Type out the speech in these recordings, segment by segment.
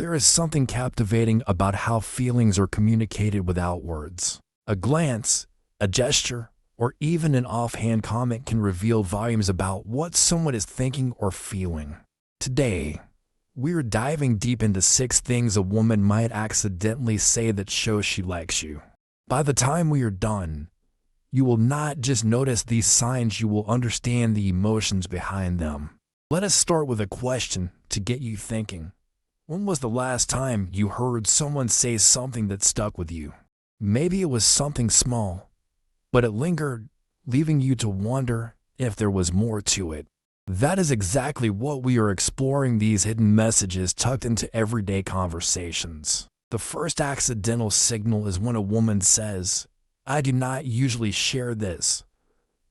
There is something captivating about how feelings are communicated without words. A glance, a gesture, or even an offhand comment can reveal volumes about what someone is thinking or feeling. Today, we're diving deep into 6 things a woman might accidentally say that shows she likes you. By the time we are done, you will not just notice these signs, you will understand the emotions behind them. Let us start with a question to get you thinking. When was the last time you heard someone say something that stuck with you? Maybe it was something small, but it lingered, leaving you to wonder if there was more to it. That is exactly what we are exploring, these hidden messages tucked into everyday conversations. The first accidental signal is when a woman says, "I do not usually share this,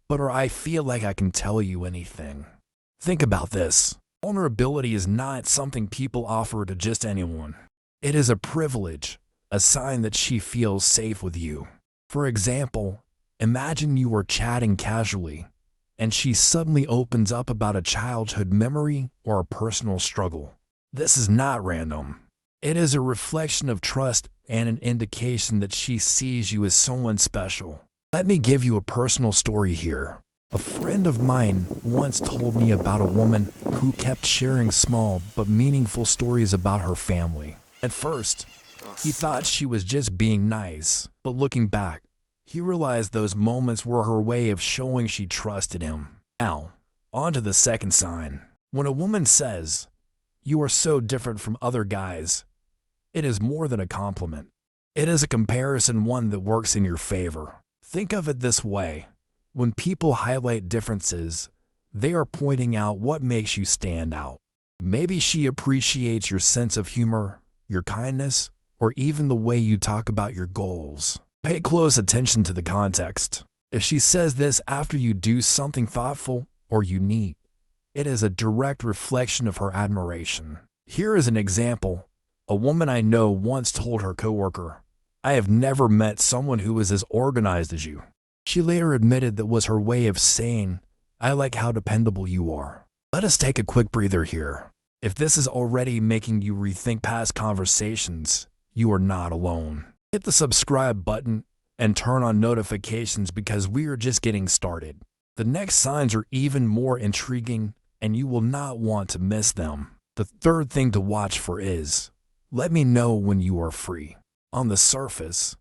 or I feel like I can tell you anything." Think about this. Vulnerability is not something people offer to just anyone. It is a privilege, a sign that she feels safe with you. For example, imagine you are chatting casually, and she suddenly opens up about a childhood memory or a personal struggle. This is not random. It is a reflection of trust and an indication that she sees you as someone special. Let me give you a personal story here. A friend of mine once told me about a woman who kept sharing small but meaningful stories about her family. At first, he thought she was just being nice, but looking back, he realized those moments were her way of showing she trusted him. Now, on to the second sign. When a woman says, "You are so different from other guys," it is more than a compliment. It is a comparison, one that works in your favor. Think of it this way. When people highlight differences, they are pointing out what makes you stand out. Maybe she appreciates your sense of humor, your kindness, or even the way you talk about your goals. Pay close attention to the context. If she says this after you do something thoughtful or unique, it is a direct reflection of her admiration. Here is an example. A woman I know once told her coworker, "I have never met someone who is as organized as you." She later admitted that was her way of saying, "I like how dependable you are." Let us take a quick breather here. If this is already making you rethink past conversations, you are not alone. Hit the subscribe button and turn on notifications because we are just getting started. The next signs are even more intriguing and you will not want to miss them. The third thing to watch for is, "Let me know when you are free." On the surface,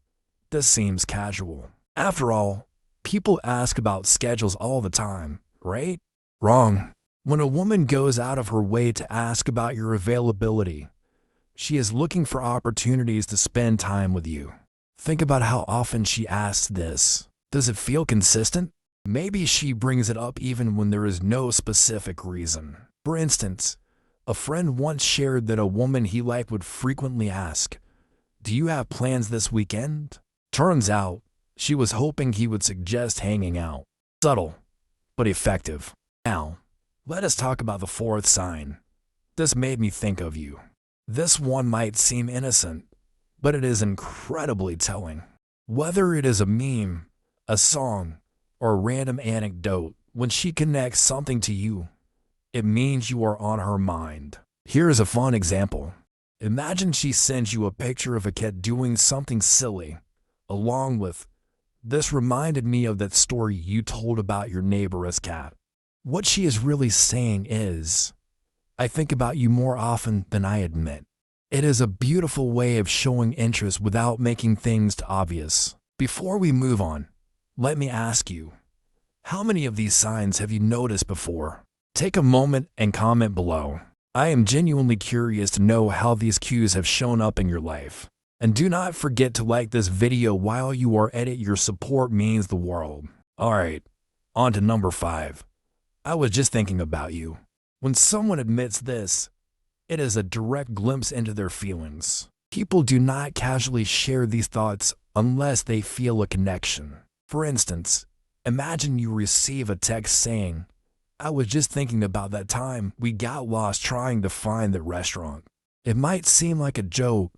this seems casual. After all, people ask about schedules all the time, right? Wrong. When a woman goes out of her way to ask about your availability, she is looking for opportunities to spend time with you. Think about how often she asks this. Does it feel consistent? Maybe she brings it up even when there is no specific reason. For instance, a friend once shared that a woman he liked would frequently ask, "Do you have plans this weekend?" Turns out, she was hoping he would suggest hanging out. Subtle, but effective. Now, let us talk about the fourth sign. This made me think of you. This one might seem innocent, but it is incredibly telling. Whether it is a meme, a song, or a random anecdote, when she connects something to you, it means you are on her mind. Here is a fun example. Imagine she sends you a picture of a cat doing something silly, along with, "This reminded me of that story you told about your neighbor's cat." What she is really saying is, "I think about you more often than I admit." It is a beautiful way of showing interest without making things too obvious. Before we move on, let me ask you, how many of these signs have you noticed before? Take a moment and comment below. I am genuinely curious to know how these cues have shown up in your life. And do not forget to like this video while you are at it. Your support means the world. Alright, on to number 5. I was just thinking about you. When someone admits this, it is a direct glimpse into their feelings. People do not casually share these thoughts unless they feel a connection. For instance, imagine you receive a text saying, "I was just thinking about that time we got lost trying to find the restaurant." It might seem like a joke,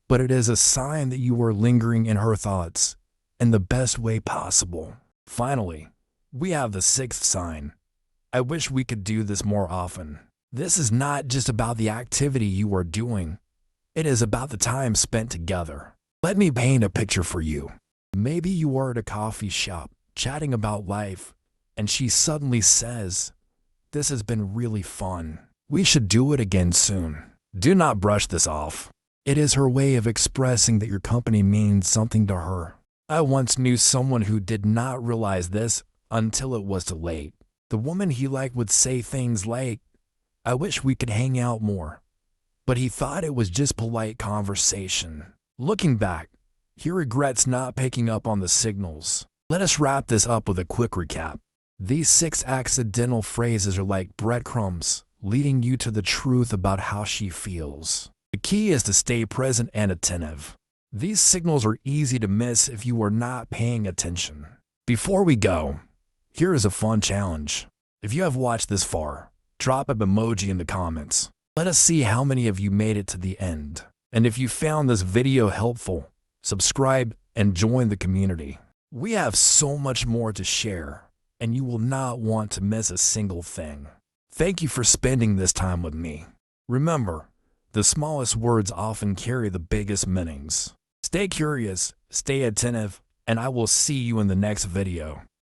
but it is a sign that you are lingering in her thoughts in the best way possible. Finally, we have the sixth sign. I wish we could do this more often. This is not just about the activity you are doing, It is about the time spent together. Let me paint a picture for you. Maybe you are at a coffee shop, chatting about life, and she suddenly says, "This has been really fun. We should do it again soon." Do not brush this off. It is her way of expressing that your company means something to her. I once knew someone who did not realize this until it was too late. The woman he liked would say things like, "I wish we could hang out more." But he thought it was just polite conversation. Looking back, he regrets not picking up on the signals. Let us wrap this up with a quick recap. These 6 accidental phrases are like breadcrumbs, leading you to the truth about how she feels. The key is to stay present and attentive. These signals are easy to miss if you are not paying attention. Before we go, here is a fun challenge. If you have watched this far, drop an emoji in the comments. Let us see how many of you made it to the end. And if you found this video helpful, subscribe and join the community. We have so much more to share, and you will not want to miss a single thing. Thank you for spending this time with me. Remember, the smallest words often carry the biggest meanings. Stay curious, stay attentive, and I will see you in the next video.